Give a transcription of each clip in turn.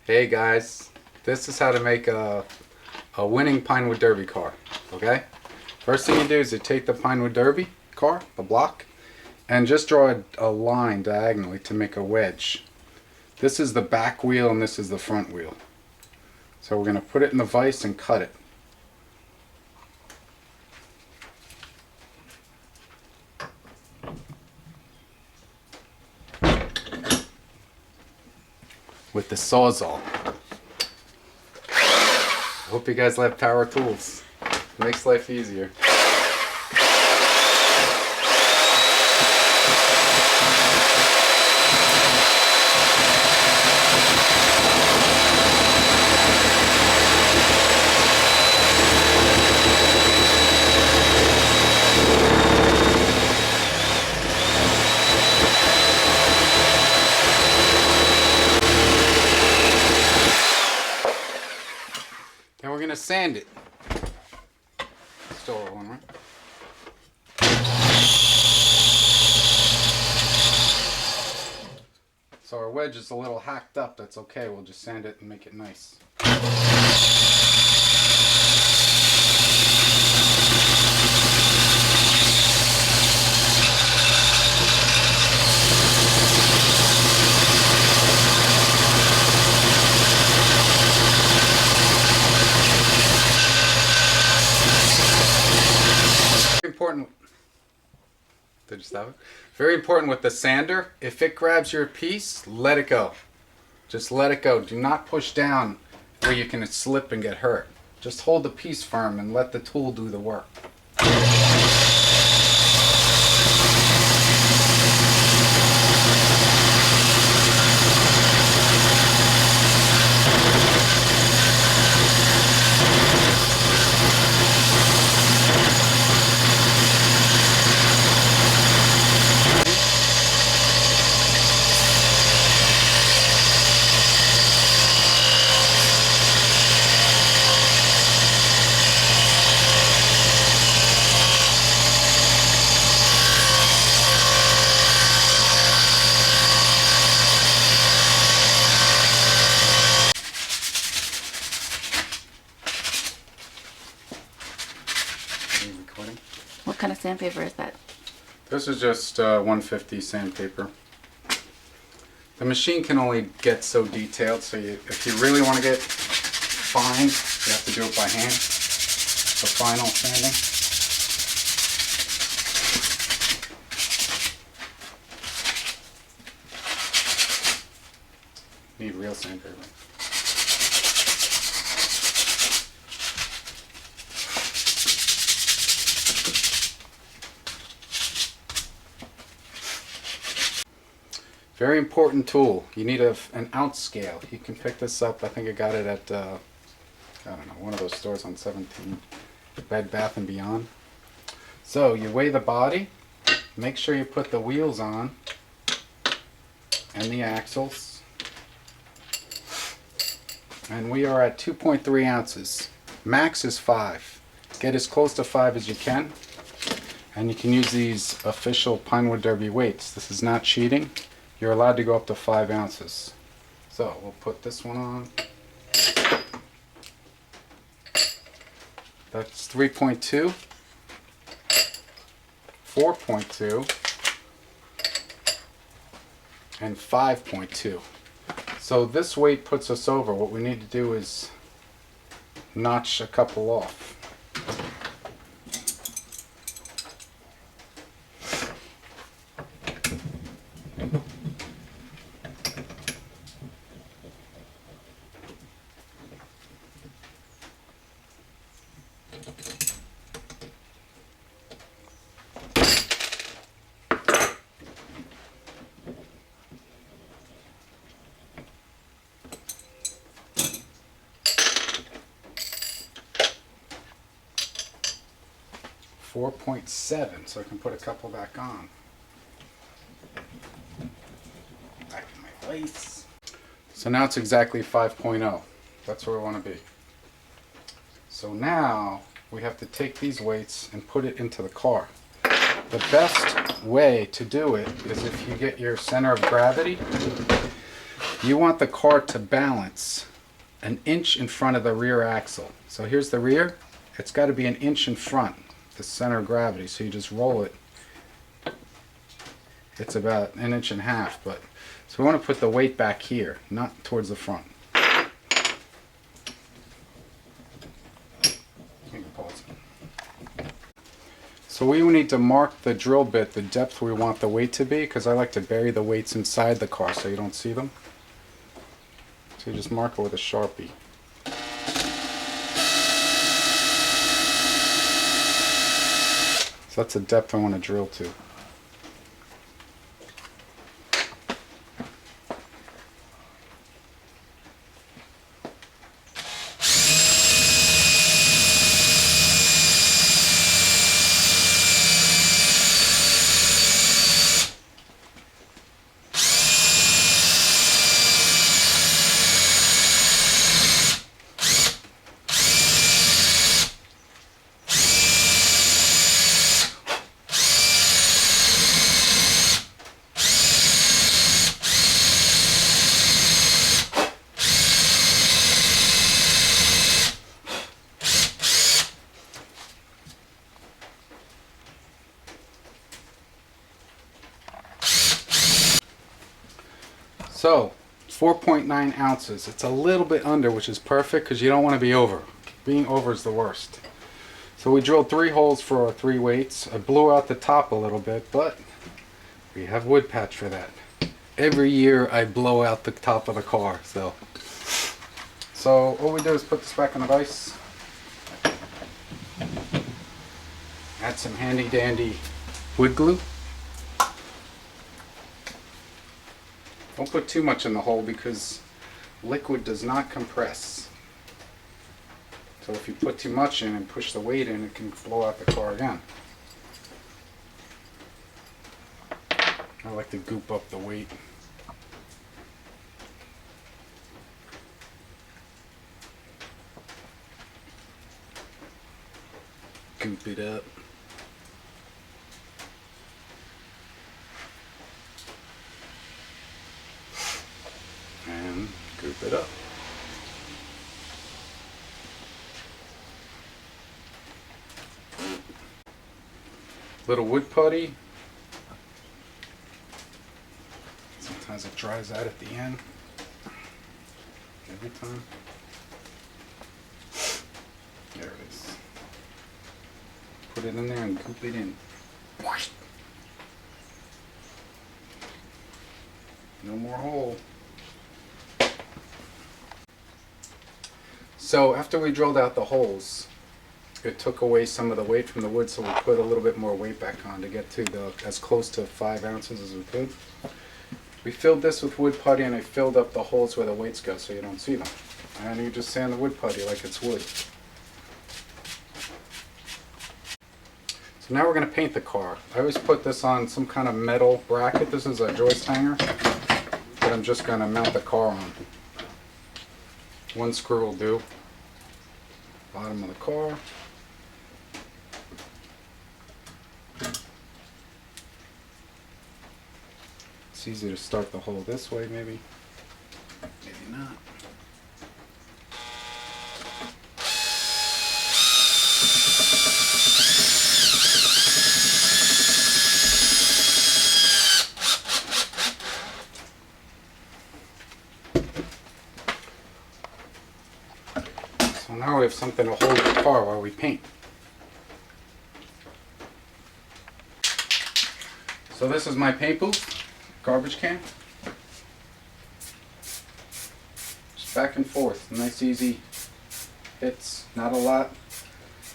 Hey guys, this is how to make a winning Pinewood Derby car, okay? First thing you do is you take the Pinewood Derby car, the block, and just draw a line diagonally to make a wedge. This is the back wheel and this is the front wheel. So we're going to put it in the vise and cut it. With the Sawzall. Hope you guys have power tools. It makes life easier. Then we're gonna sand it. Still one, right? So our wedge is a little hacked up. That's okay. We'll just sand it and make it nice. Important. Did you stop it? Very important with the sander. If it grabs your piece, let it go. Just let it go. Do not push down where you can slip and get hurt. Just hold the piece firm and let the tool do the work. Recording. What kind of sandpaper is that? This is just 150 sandpaper. The machine can only get so detailed, so if you really want to get fine, you have to do it by hand. The final sanding. Need real sandpaper. Very important tool. You need an ounce scale. You can pick this up. I think I got it at, I don't know, one of those stores on 17, Bed Bath & Beyond. So you weigh the body. Make sure you put the wheels on and the axles. And we are at 2.3 ounces. Max is 5. Get as close to 5 as you can. And you can use these official Pinewood Derby weights. This is not cheating. You're allowed to go up to 5 ounces. So we'll put this one on. That's 3.2, 4.2, and 5.2. So this weight puts us over. What we need to do is notch a couple off. .7, so I can put a couple back on. Back in my place. So now it's exactly 5.0. That's where we want to be. So now we have to take these weights and put it into the car. The best way to do it is if you get your center of gravity you want the car to balance an inch in front of the rear axle. So here's the rear. It's got to be an inch in front, the center of gravity. So you just roll it. It's about an inch and a half, but so we want to put the weight back here, not towards the front. Pause. So we need to mark the drill bit, the depth we want the weight to be, because I like to bury the weights inside the car so you don't see them. So you just mark it with a Sharpie. So that's the depth I want to drill to. So, 4.9 ounces. It's a little bit under, which is perfect because you don't want to be over. Being over is the worst. So we drilled 3 holes for our 3 weights. I blew out the top a little bit, but we have wood patch for that. Every year I blow out the top of the car. So all we do is put this back in the vise. Add some handy dandy wood glue. Don't put too much in the hole because liquid does not compress. So if you put too much in and push the weight in, it can blow out the car again. I like to goop up the weight. Goop it up. And goop it up. Little wood putty. Sometimes it dries out at the end. Every time. There it is. Put it in there and goop it in. No more hole. So after we drilled out the holes, it took away some of the weight from the wood, so we put a little bit more weight back on to get to as close to 5 ounces as we could. We filled this with wood putty, and I filled up the holes where the weights go so you don't see them. And you just sand the wood putty like it's wood. So now we're going to paint the car. I always put this on some kind of metal bracket. This is a joist hanger that I'm just going to mount the car on. 1 screw will do. Bottom of the car. It's easy to start the hole this way, maybe. Maybe not. So now we have something to hold the car while we paint. So this is my paint booth. Garbage can. Just back and forth. Nice easy hits. Not a lot.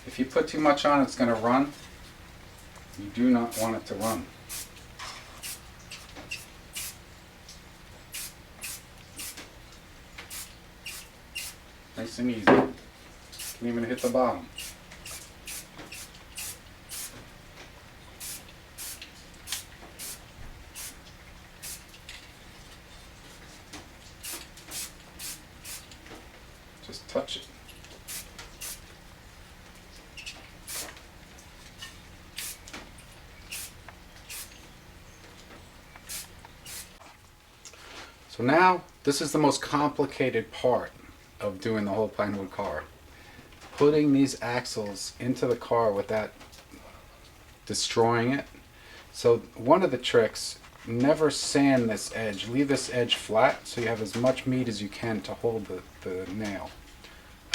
If you put too much on, it's going to run. You do not want it to run. Nice and easy. Can even hit the bottom. Just touch it. So now This is the most complicated part of doing the whole Pinewood car. Putting these axles into the car without destroying it. So one of the tricks, never sand this edge. Leave this edge flat so you have as much meat as you can to hold the nail.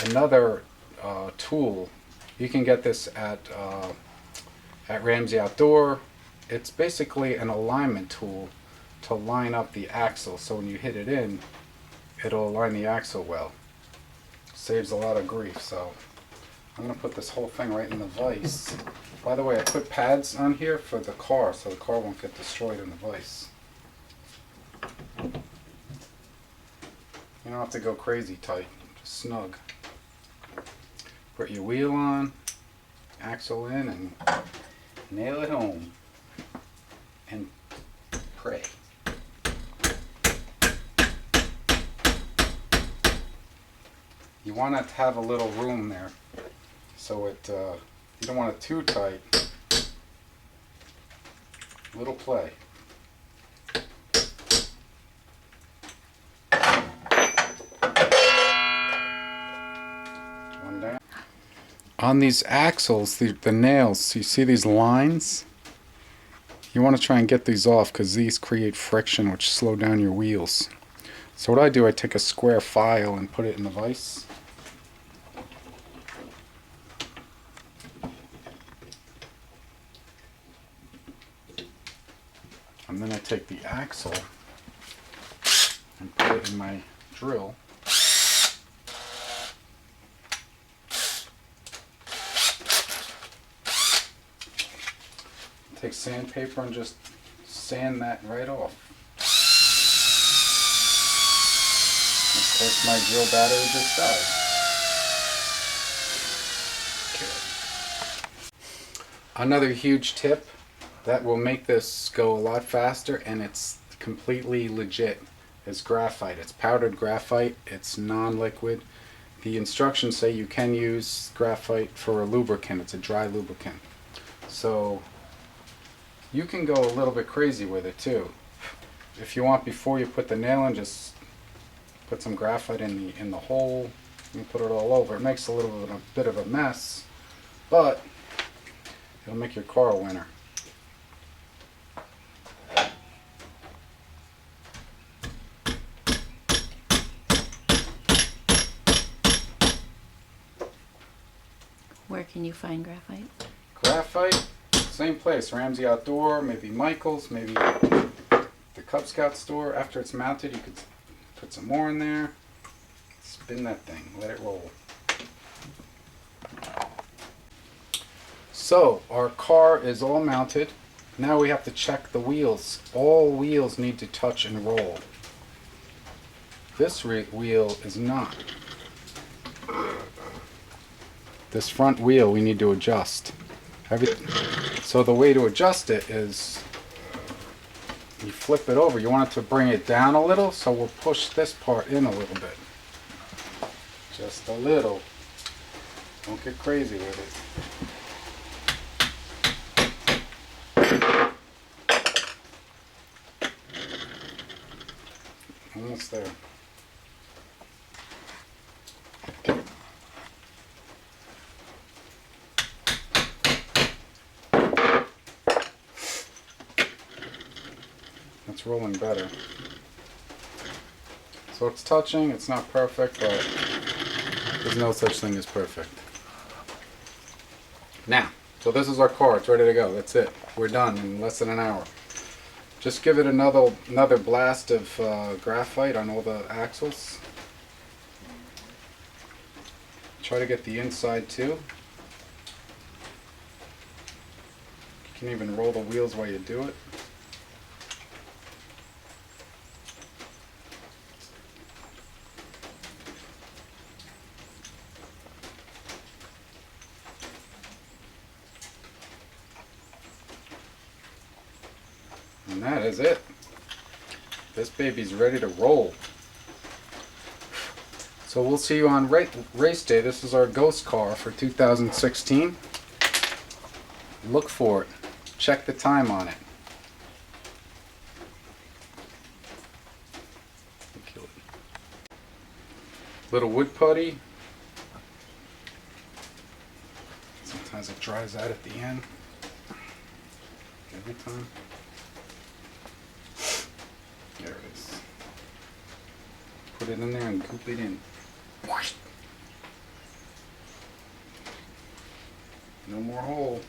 Another tool, you can get this at Ramsey Outdoor. It's basically an alignment tool to line up the axle, so when you hit it in, it'll align the axle well. Saves a lot of grief. So I'm going to put this whole thing right in the vise. By the way, I put pads on here for the car so the car won't get destroyed in the vise. You don't have to go crazy tight, just snug. Put your wheel on, axle in, and nail it home. And pray. You want it to have a little room there, so it you don't want it too tight. Little play. One down. On these axles, the nails, you see these lines? You want to try and get these off because these create friction which slow down your wheels. So what I do, I take a square file and put it in the vise. And then I take the axle and put it in my drill. Take sandpaper and just sand that right off. Of course, my drill battery just died. Okay. Another huge tip that will make this go a lot faster, and it's completely legit, is graphite. It's powdered graphite. It's non-liquid. The instructions say you can use graphite for a lubricant. It's a dry lubricant. So you can go a little bit crazy with it too. If you want, before you put the nail in, just put some graphite in the hole and put it all over. It makes a bit of a mess, but it'll make your car a winner. Where can you find graphite? Graphite, same place, Ramsey Outdoor, maybe Michael's, maybe the Cub Scout store. After it's mounted, you could put some more in there. Spin that thing, let it roll. So, our car is all mounted. Now we have to check the wheels. All wheels need to touch and roll. This wheel is not. This front wheel we need to adjust. So the way to adjust it is you flip it over. You want it to bring it down a little, so we'll push this part in a little bit. Just a little. Don't get crazy with it. Almost there. It's rolling better. So it's touching, it's not perfect, but there's no such thing as perfect. Now, so this is our car, it's ready to go, that's it. We're done in less than an hour. Just give it another blast of graphite on all the axles. Try to get the inside too. You can even roll the wheels while you do it. And that is it. This baby's ready to roll. So we'll see you on race day. This is our ghost car for 2016. Look for it. Check the time on it. Kill it. little wood putty. Sometimes it dries out at the end. Every time. There it is. Put it in there and goop it in. No more hole.